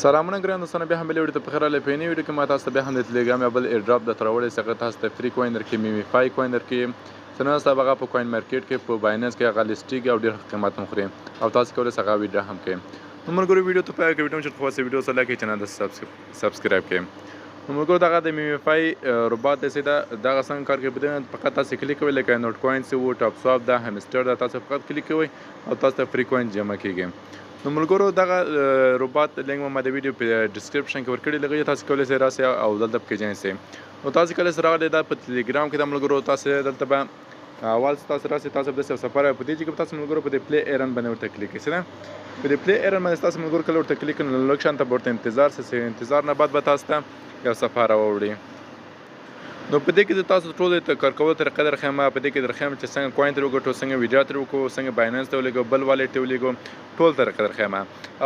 سلامونه ګران دوستانو، بیا هم بلې ویډیو ته په خیر راغلی. په یوې ویډیو کې ما تاسو ته بیا هم د تلیګرام یا بل ایرډراپ درته راوړی چې هغه تاسو ته فري کوین درکړي، میمیفای کوین درکړي. څه نه نسته هغه په کوین مارکیټ کې په بایننس کې هغه لیسټیږي او ډېر قیمت هم خوري او تاسو کولی شئ هغه ویډیو هم کړئ. نو ملګرو ویډیو ته پای کې ویډیو چې خلاص ویډیو سره لایک کړئ، چینل ته سبسکرایب کړئ. نو ملګرو دغه د میمیفای روبات دی چې دغه څنګه کار کوي، په دې فقط تاسو کلیک کوئ، لکه نوټ کوین چې و ټاپ سواپ ده همسټر ده، تاسو فقط کلیک کوئ او تاسو ته فري کوین جمع کیږي. نو ملګرو دغه روبات لینک ما د ویډیو په ډسکرپشن کې ورکړی، لږ تاسو کولی شئ راسئ او دلته پکې جوین شئ. نو تاسو کله چې راغلی دا په تلیګرام کې د ملګرو تاسو دلته به اول تاسو راسئ، تاسو به داسې سفر په دې چې تاسو ملګرو په دې پلی ایرن باندې ورته کلیک کړئ. په دې پلی ایرن باندې تاسو ملګرو کله ورته کلیک کړئ نو لږ شانته به ورته انتظار نه بعد به تاسو ته یو صفحه راوړي. نو په دې کې د تاسو ټول د کار کولو طریقه درښیم، په دې کې درښیم چې څنګه کوین ترې وګټو، څنګه ویډیا ترې وکړو، څنګه بایننس ته ولېږو، بل والټ ته ولېږو، ټول طریقه درښیم.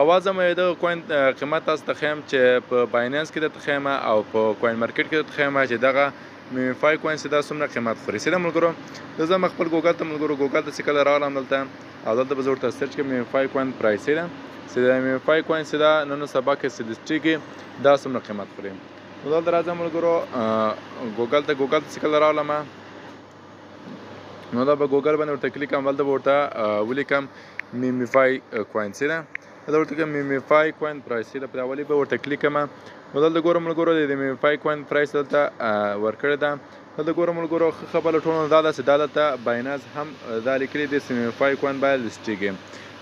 اواز هم د کوین قیمت تاسو ته ښیم چې په بایننس کې درته ښیم او په کوین مارکیټ کې درته ښیم چې دغه میمیفای کوین چې دا څومره قیمت خوري. سیده ملګرو زه ځم خپل ګوګل ته، ملګرو ګوګل ته چې کله راغلم دلته او دلته به زه ورته سرچ کړم میمیفای کوین پرایس ده، چې د میمیفای کوین چې دا نن سبا کې چې لیسټیږي دا څومره قیمت خوري. نو دلته راځم ملګرو ګوګل ته چې کله راغلم نو دا به ګوګل باندې ورته کلیک کوم، دلته به ورته ولیکم میمیفای کوین چې ده، دا ورته کوم میمیفای کوین پرایس ده، په اولي به ورته کلیک کوم. نو دلته ګورم ملګرو د میمیفای کوین پرایس دلته ورکړی ده. دلته ګورم ملګرو ښه خبره ټولو دا ده چې دا دلته بایننس هم دا لیکلي دي چې میمیفای کوین باید لیسټیږي.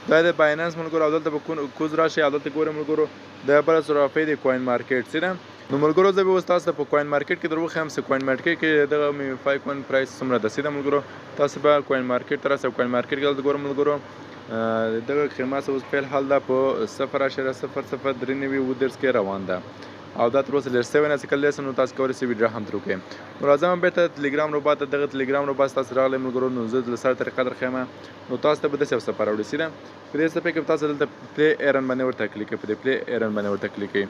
دا د بایننس ملګرو او دلته به کوز راشي او دلته ګورم ملګرو د 1200 روپۍ د کوین مارکیټ چې ده. نو ملګرو زه به اوس تاسو ته په کوین مارکیټ کې در وښیم چې کوین مارکیټ کې دغه میمیفای کوین پرایس څومره ده. سیده ملګرو تاسو به کوین مارکیټ ته راسئ. کوین مارکیټ کې دلته ګورم ملګرو دغه قیمت اوس فعل حال ده په 0.0093 کې روان ده او دا تر اوسه 7 چې کله لیسم نو تاسو کولی شئ ویډیو هم ترې وکړئ. نو راځم بېرته تلیګرام روبات ته. دغه تلیګرام روبات تاسو راغلی ملګرو نو زه د سره طریقه درښیم. نو تاسو ته به داسې یو صفحه راوړي. سیده په دې صفحې کې تاسو دلته پلی ایرن باندې ورته کلیک کړئ، په دې پلی ایرن باندې ورته کلیک کړئ.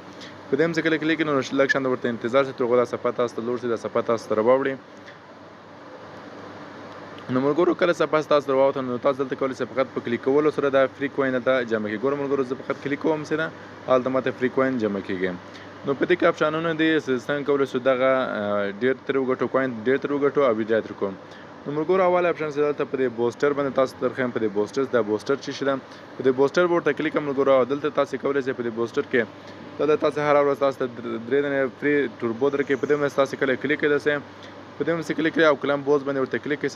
په دې هم چې کله کلیک کړئ نو لږ شانته ورته انتظار شي تر هغو دا صفحه تاسو ته لوړ شي، دا صفحه تاسو ته راوړي. نو ملګرو کله صفحه تاسو ته راووته نو تاسو دلته کولی شئ فقط په کلیک کولو سره دا فري کوین دلته جمع کړئ. ګورو ملګرو زه فقط کلیک کوم چې ده هلته ماته فري کوین جمع کېږي. نو په دې کې اپشنونه دي چې څنګه کولی شو دغه ډېر ترې وګټو، کوین ډېر ترې وګټو او ویډیا ترې کړو. نو ملګرو اول اپشن چې دلته په دې بوسټر باندې تاسو درښیم، په دې بوسټر دا بوسټر چې شي ده په دې بوسټر به ورته کلیک ملګرو او دلته تاسو کولی شئ په دې بوسټر کې دلته تاسو هره ورځ تاسو ته 3 دنې فري ټوربو درکوي. په دې باندې تاسو کله کلیک کړئ داسې په دې باندې کلیک کړئ او کلم بوز باندې ورته کلیک کړئ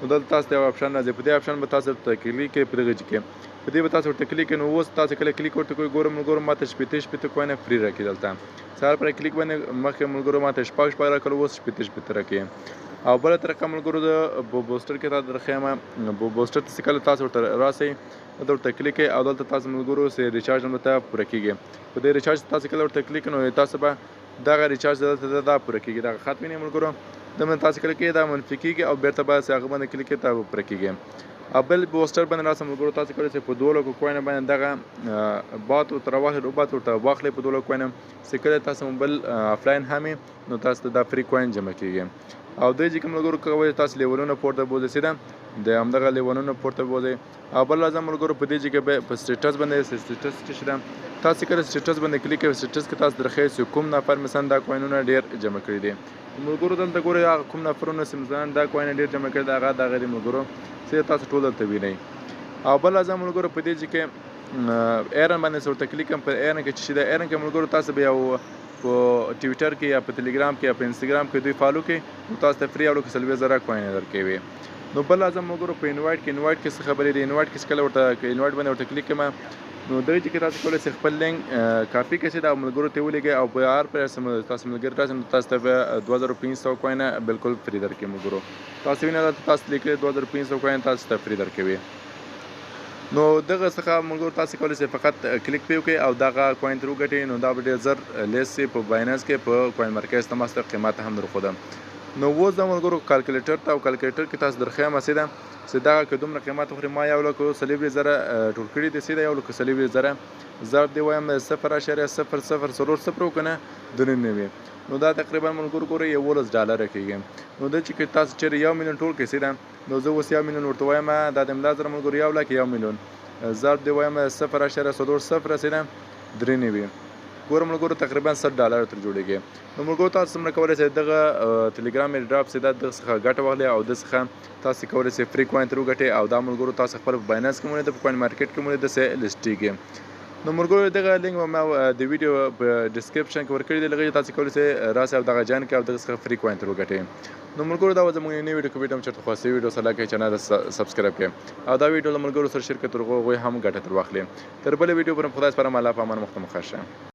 نو دلته تاسو ته یو اپشن راځي. په دې اپشن به تاسو ته کلیک کړئ، په دغه کې په دې به تاسو ورته کلیک کړئ. نو اوس تاسو کله کلیک ورته کوئ ګورم ملګرو ماته شپېته کوینه فري راکړي. دلته سهار پر کلیک باندې مخکې ملګرو ماته شپږ راکړل، اوس شپېته راکړي. او بله طریقه ملګرو د بوسټر کې تاسو درښیم. بوسټر ته کله تاسو ورته راسئ دلته ورته کلیک کړئ او دلته تاسو ملګرو چې ریچارج هم دلته پوره کېږي. په دې ریچارج تاسو کله ورته کلیک نو تاسو به دغه ریچارج دلته دا پوره کېږي، دغه خط وینئ ملګرو دا باندې تاسو کله کې دا منفي کېږي او بیرته به هغه باندې کلیک کړئ دا پوره کېږي. او بل بوسټر باندې راسم ملګرو تاسو کولی شئ په 2 لکو کوین باندې دغه بات ورته راواخلئ، روبات ورته واخلئ په 2 لکو کوین چې کله تاسو موبایل آفلاین هم نو تاسو ته دا فري کوین جمع کېږي. او دې چې کوم ملګرو کولی تاسو لیولونه پورته بوځئ سیده د همدغه لیولونه پورته بوځئ. او بل راځم ملګرو په دې چې په سټیټس باندې سټیټس چې شي ده تاسو کله سټیټس باندې کلیک کوئ، سټیټس کې تاسو درښئ چې کوم نفر مثلا دا کوینونه ډېر جمع کړي دي. ملګرو دلته ګورئ هغه کوم نفرونه چې مثلا دا کوین ډېر جمع کړي دي هغه دي ملګرو چې تاسو ټول دلته وینئ. او بل راځم ملګرو په دې چې کې ایرن باندې ورته کلیک کوم. په ایرن کې چې شي ده ایرن کې ملګرو تاسو به یو په ټویټر کې یا په تلیګرام کې یا په انسټاګرام کې دوی فالو کړئ نو تاسو ته فري 40,000 کوین درکوي. نو بل راځم ملګرو په انوایټ کې څه خبرې دي. انوایټ کې کله ورته انوایټ باندې ورته کلیک کوم نو دغه چې تاسو کولی شئ خپل لینک کاپي کړئ دا ملګرو ته ولېږئ او په هر پرایس تاسو ملګري راشي نو تاسو ته 2500 کوینه بالکل فري درکوي. ملګرو تاسو وینئ تاسو لیکئ 2500 کوین تاسو ته فري درکوي. نو دغه څخه ملګرو تاسو کولی شئ فقط کلیک پې وکړئ او دغه کوین ترې وګټئ نو دا به ډېر زر لیس شي په بایننس کې په کوین مارکیټ تاسو ته قیمت هم درښودم. نو اوس د ملګرو کالکولیټر ته او کالکولیټر کې تاسو درښیم سیده چې دغه که دومره قیمت وخوري ما 1,40,000 ټول کړي دي سیده 1,40,000 ضرب دی وایم 0.0004 وکنه 93 نو دا تقریبا ملګرو ګورئ $11 کېږي. نو دا چې تاسو چېرې 1 میلیون ټول کړئ سیده نو زه اوس 1 میلیون ورته وایم دا د املا سره ملګرو 1 میلیون ضرب دی وایم 0.00 سیده 93 ګورم ملګرو تقریبا $100 تر جوړیږي. نو ملګرو تاسو څومره کولی شئ دغه ټلیګرام ایرډراپ چې دا دغه څخه ګټه واخلئ او د څخه تاسو کولی شئ فري کوین ترې وګټئ او دا ملګرو تاسو خپل په بایننس کې مونږ د کوین مارکیټ کې مونږ داسې لیسټیږي. نو ملګرو دغه لینک به ما د ویډیو په ډسکرپشن کې ورکړی دی، لږ تاسو کولی شئ راسئ او دغه جوین کړئ او دغه څخه فري کوین ترې وګټئ. نو ملګرو دا زموږ نوې ویډیو کې ویډیو چېرته خوښوي ویډیو سره لایک کړئ، چینل سبسکرایب کړئ او دا ویډیو له ملګرو سره شیر کړئ تر هغو هغوی هم ګټه تر واخلي. تر بلې ویډیو پورې خدای سپارم، الله په امان مخته مو ښه شه.